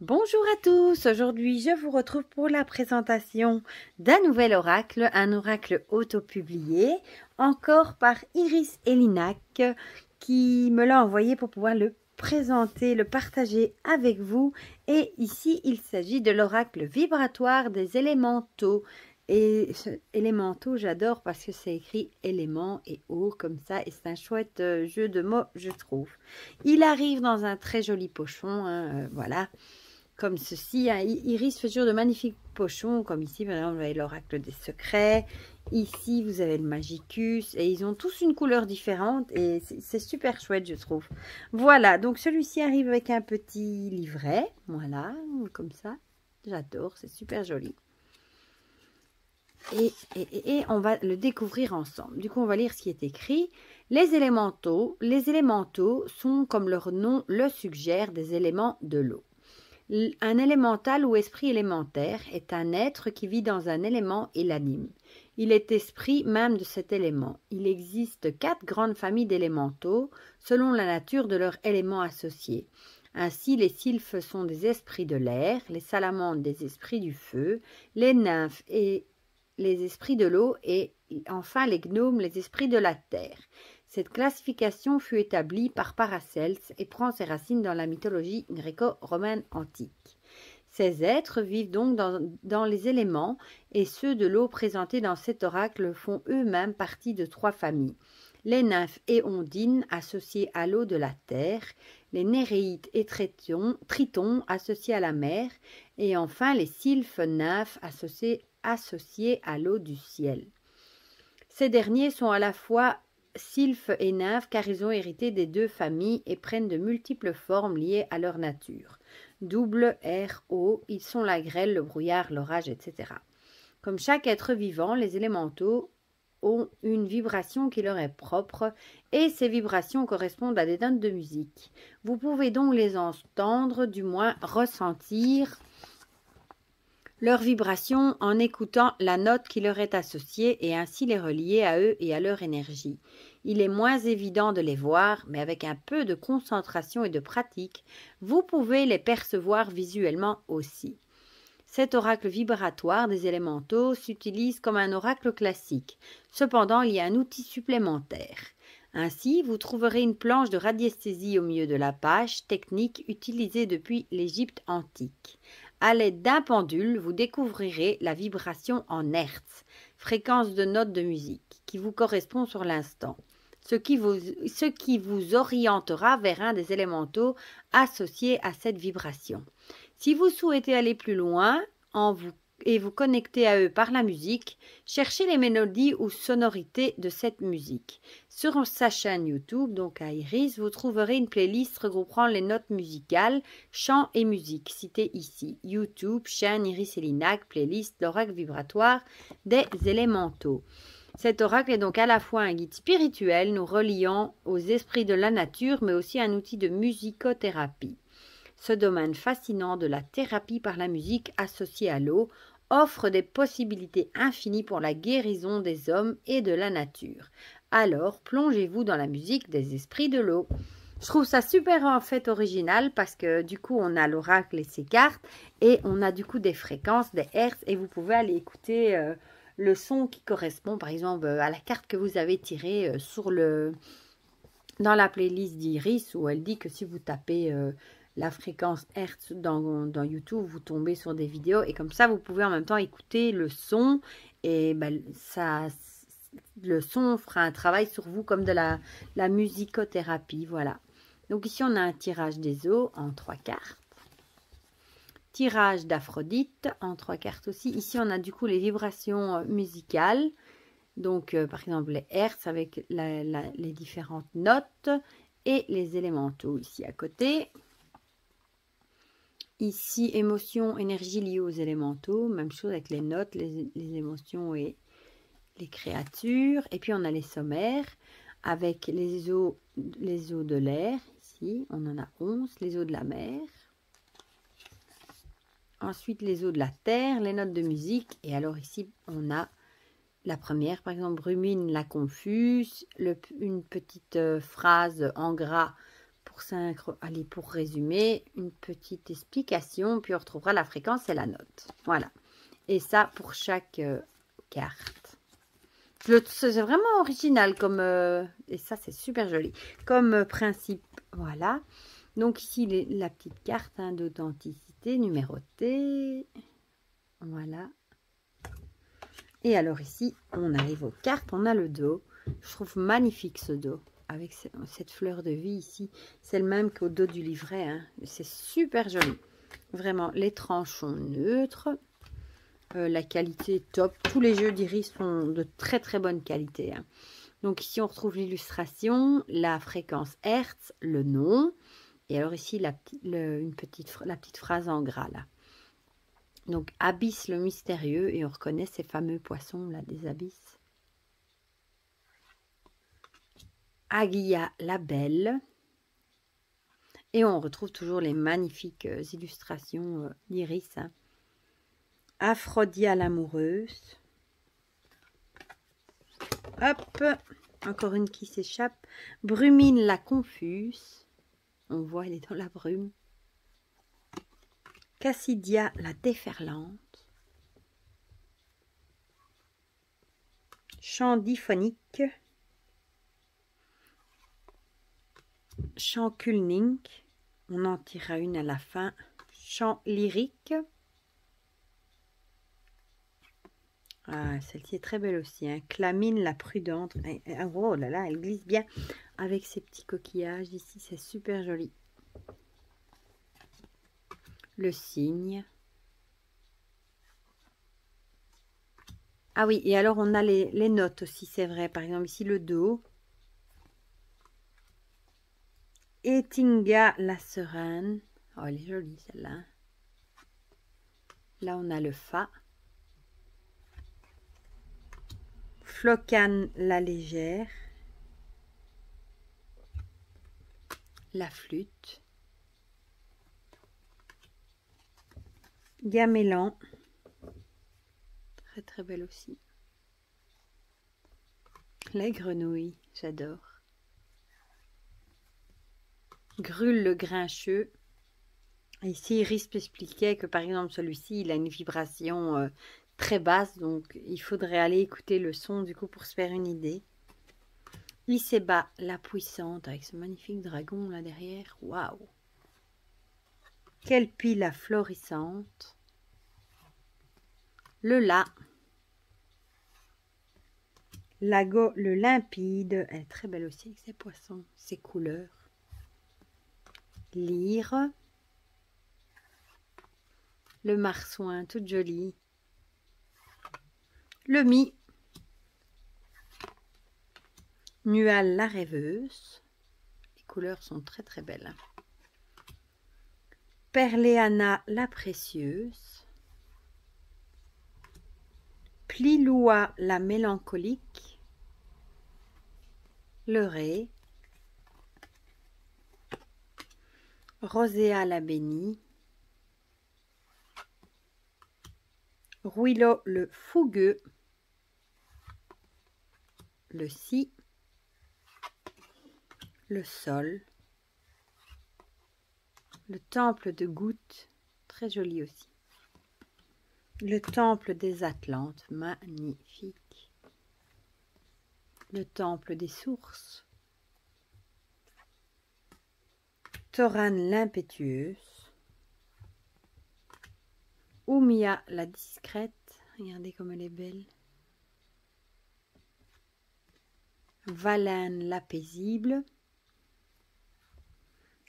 Bonjour à tous, aujourd'hui je vous retrouve pour la présentation d'un nouvel oracle, un oracle auto-publié, encore par Iris Elinac, qui me l'a envoyé pour pouvoir le présenter, le partager avec vous. Et ici il s'agit de l'oracle vibratoire des élémentaux. Et élémentaux, j'adore parce que c'est écrit élément et eau comme ça, et c'est un chouette jeu de mots, je trouve. Il arrive dans un très joli pochon, voilà. Comme ceci, hein. Iris fait toujours de magnifiques pochons, comme ici, par exemple, vous avez l'oracle des secrets. Ici, vous avez le magicus, et ils ont tous une couleur différente, et c'est super chouette, je trouve. Voilà, donc celui-ci arrive avec un petit livret, voilà, comme ça. J'adore, c'est super joli. Et on va le découvrir ensemble. Du coup, on va lire ce qui est écrit. Les élémentaux sont, comme leur nom le suggère, des éléments de l'eau. Un élémental ou esprit élémentaire est un être qui vit dans un élément et l'anime. Il est esprit même de cet élément. Il existe 4 grandes familles d'élémentaux selon la nature de leurs éléments associés. Ainsi, les sylphes sont des esprits de l'air, les salamandres des esprits du feu, les nymphes et les esprits de l'eau et enfin les gnomes les esprits de la terre. Cette classification fut établie par Paracelse et prend ses racines dans la mythologie gréco-romaine antique. Ces êtres vivent donc dans les éléments et ceux de l'eau présentés dans cet oracle font eux-mêmes partie de 3 familles. Les nymphes et ondines associées à l'eau de la terre, les néréides et tritons associés à la mer et enfin les sylphes nymphes associés à l'eau du ciel. Ces derniers sont à la fois sylphes et nymphes car ils ont hérité des 2 familles et prennent de multiples formes liées à leur nature. Double, air, eau, ils sont la grêle, le brouillard, l'orage, etc. Comme chaque être vivant, les élémentaux ont une vibration qui leur est propre et ces vibrations correspondent à des notes de musique. Vous pouvez donc les entendre, du moins ressentir leur vibration en écoutant la note qui leur est associée et ainsi les relier à eux et à leur énergie. Il est moins évident de les voir, mais avec un peu de concentration et de pratique, vous pouvez les percevoir visuellement aussi. Cet oracle vibratoire des élémentaux s'utilise comme un oracle classique. Cependant, il y a un outil supplémentaire. Ainsi, vous trouverez une planche de radiesthésie au milieu de la page, technique utilisée depuis l'Égypte antique. À l'aide d'un pendule, vous découvrirez la vibration en hertz, fréquence de notes de musique, qui vous correspond sur l'instant, ce qui vous orientera vers un des élémentaux associés à cette vibration. Si vous souhaitez aller plus loin et vous connecter à eux par la musique, cherchez les mélodies ou sonorités de cette musique. Sur sa chaîne YouTube, donc à Iris, vous trouverez une playlist regroupant les notes musicales, chant et musique, citées ici. YouTube, chaîne Iris Elinac, playlist l'oracle vibratoire des élémentaux. Cet oracle est donc à la fois un guide spirituel nous reliant aux esprits de la nature, mais aussi un outil de musicothérapie. Ce domaine fascinant de la thérapie par la musique associée à l'eau offre des possibilités infinies pour la guérison des hommes et de la nature. Alors, plongez-vous dans la musique des esprits de l'eau. Je trouve ça super en fait original parce que du coup on a l'oracle et ses cartes et on a du coup des fréquences, des hertz et vous pouvez aller écouter le son qui correspond par exemple à la carte que vous avez tirée dans la playlist d'Iris où elle dit que si vous tapez la fréquence Hertz dans YouTube, vous tombez sur des vidéos et comme ça vous pouvez en même temps écouter le son et le son fera un travail sur vous comme de la musicothérapie, voilà. Donc ici on a un tirage des eaux en 3 cartes, tirage d'Aphrodite en 3 cartes aussi. Ici on a du coup les vibrations musicales, donc par exemple les hertz avec les différentes notes et les élémentaux ici à côté. Ici, émotions, énergie liée aux élémentaux. Même chose avec les notes, les émotions et les créatures. Et puis, on a les sommaires avec les eaux de l'air. Ici, on en a 11. Les eaux de la mer. Ensuite, les eaux de la terre, les notes de musique. Et alors ici, on a la première, par exemple, rumine la confuse. Une petite phrase en gras allez, pour résumer, une petite explication, puis on retrouvera la fréquence et la note. Voilà. Et ça pour chaque carte. C'est vraiment original comme... et ça, c'est super joli. Comme principe, voilà. Donc ici, la petite carte hein, d'authenticité numérotée. Voilà. Et alors ici, on arrive aux cartes. On a le dos. Je trouve magnifique ce dos. Avec cette fleur de vie ici. C'est le même qu'au dos du livret. Hein. C'est super joli. Vraiment, les tranches sont neutres. La qualité est top. Tous les jeux d'iris sont de très très bonne qualité. Hein. Donc ici, on retrouve l'illustration, la fréquence Hertz, le nom. Et alors ici, la petite phrase en gras là. Donc, abysse le mystérieux. Et on reconnaît ces fameux poissons là des abysses. Agia la belle. Et on retrouve toujours les magnifiques illustrations d'iris. Hein. Aphrodia l'amoureuse. Hop, encore une qui s'échappe. Brumine la confuse. On voit, elle est dans la brume. Cassidia la déferlante. Chant diphonique. Chant kulning. On en tirera une à la fin. Chant lyrique. Ah, celle-ci est très belle aussi. Hein. Clamine la prudente. Oh là là, elle glisse bien avec ces petits coquillages ici. C'est super joli. Le cygne. Ah oui, et alors on a les notes aussi, c'est vrai. Par exemple, ici le do. Etinga la sereine. Oh, elle est jolie celle-là. Là, on a le fa. Flocan la légère. La flûte. Gamelan. Très très belle aussi. Les grenouilles, j'adore. Grule le grincheux. Ici, Iris expliquait que par exemple celui-ci, il a une vibration très basse, donc il faudrait aller écouter le son du coup pour se faire une idée. Iseba la puissante avec ce magnifique dragon là derrière. Waouh! Kelpie la florissante. Le la. Lago le limpide. Elle est très belle aussi avec ses poissons, ses couleurs. Lyre. Le marsouin, toute jolie. Le mi. Nual la rêveuse. Les couleurs sont très très belles. Perléana la précieuse. Pliloua la mélancolique. Le ré. Roséa la bénie. Ruilo le fougueux. Le si. Le sol. Le temple de gouttes, très joli aussi. Le temple des Atlantes, magnifique. Le temple des sources. Torane l'impétueuse. Oumia la discrète, regardez comme elle est belle. Valane la paisible.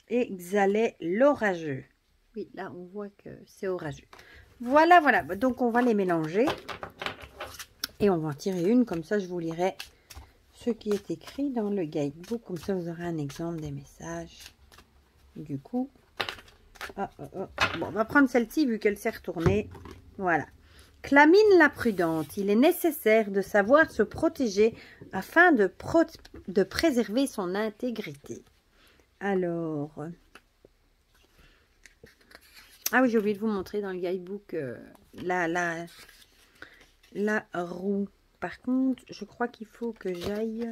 Et Xalais l'orageux. Oui, là on voit que c'est orageux. Voilà, voilà. Donc on va les mélanger. Et on va en tirer une. Comme ça, je vous lirai ce qui est écrit dans le guidebook. Comme ça, vous aurez un exemple des messages. Du coup, bon, on va prendre celle-ci vu qu'elle s'est retournée. Voilà. Clamine la prudente. Il est nécessaire de savoir se protéger afin de préserver son intégrité. Alors, ah oui, j'ai oublié de vous montrer dans le guidebook la roue. Par contre, je crois qu'il faut que j'aille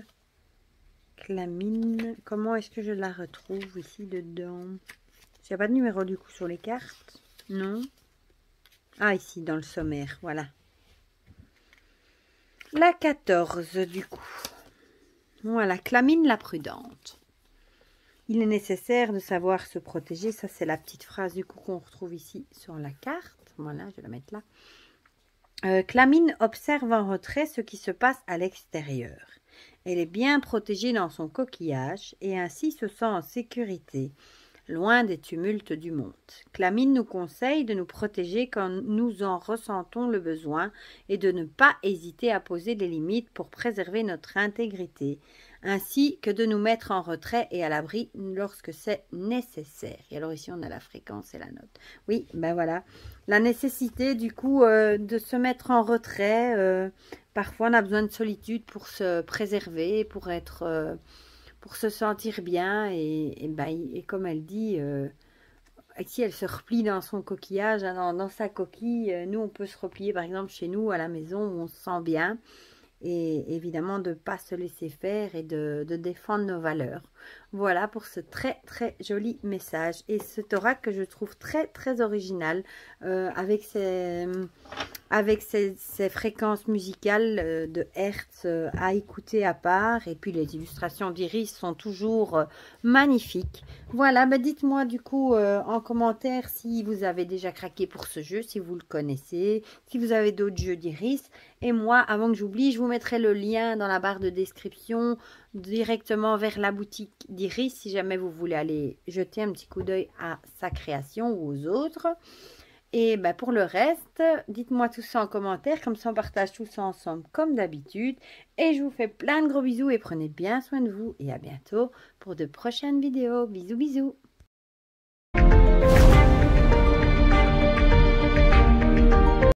Clamine. Comment est-ce que je la retrouve ici dedans? Il n'y a pas de numéro du coup sur les cartes? Non. Ah, ici dans le sommaire, voilà. La 14 du coup. Voilà, Clamine la prudente. Il est nécessaire de savoir se protéger. Ça, c'est la petite phrase du coup qu'on retrouve ici sur la carte. Voilà, je vais la mettre là. Clamine observe en retrait ce qui se passe à l'extérieur. Elle est bien protégée dans son coquillage et ainsi se sent en sécurité, loin des tumultes du monde. Clamine nous conseille de nous protéger quand nous en ressentons le besoin et de ne pas hésiter à poser des limites pour préserver notre intégrité, ainsi que de nous mettre en retrait et à l'abri lorsque c'est nécessaire. Et alors ici, on a la fréquence et la note. Oui, ben voilà. La nécessité, du coup, de se mettre en retrait. Parfois, on a besoin de solitude pour se préserver, pour être... pour se sentir bien et comme elle dit, ici elle se replie dans son coquillage, hein, dans sa coquille. Nous on peut se replier par exemple chez nous à la maison où on se sent bien et évidemment de ne pas se laisser faire et de défendre nos valeurs. Voilà pour ce très très joli message et cet oracle que je trouve très très original avec ces fréquences musicales de Hertz à écouter à part. Et puis les illustrations d'Iris sont toujours magnifiques. Voilà, bah dites-moi du coup en commentaire si vous avez déjà craqué pour ce jeu, si vous le connaissez, si vous avez d'autres jeux d'Iris. Et moi, avant que j'oublie, je vous mettrai le lien dans la barre de description directement vers la boutique d'Iris si jamais vous voulez aller jeter un petit coup d'œil à sa création ou aux autres. Et ben pour le reste, dites-moi tout ça en commentaire, comme ça on partage tout ça ensemble comme d'habitude. Et je vous fais plein de gros bisous et prenez bien soin de vous. Et à bientôt pour de prochaines vidéos. Bisous bisous.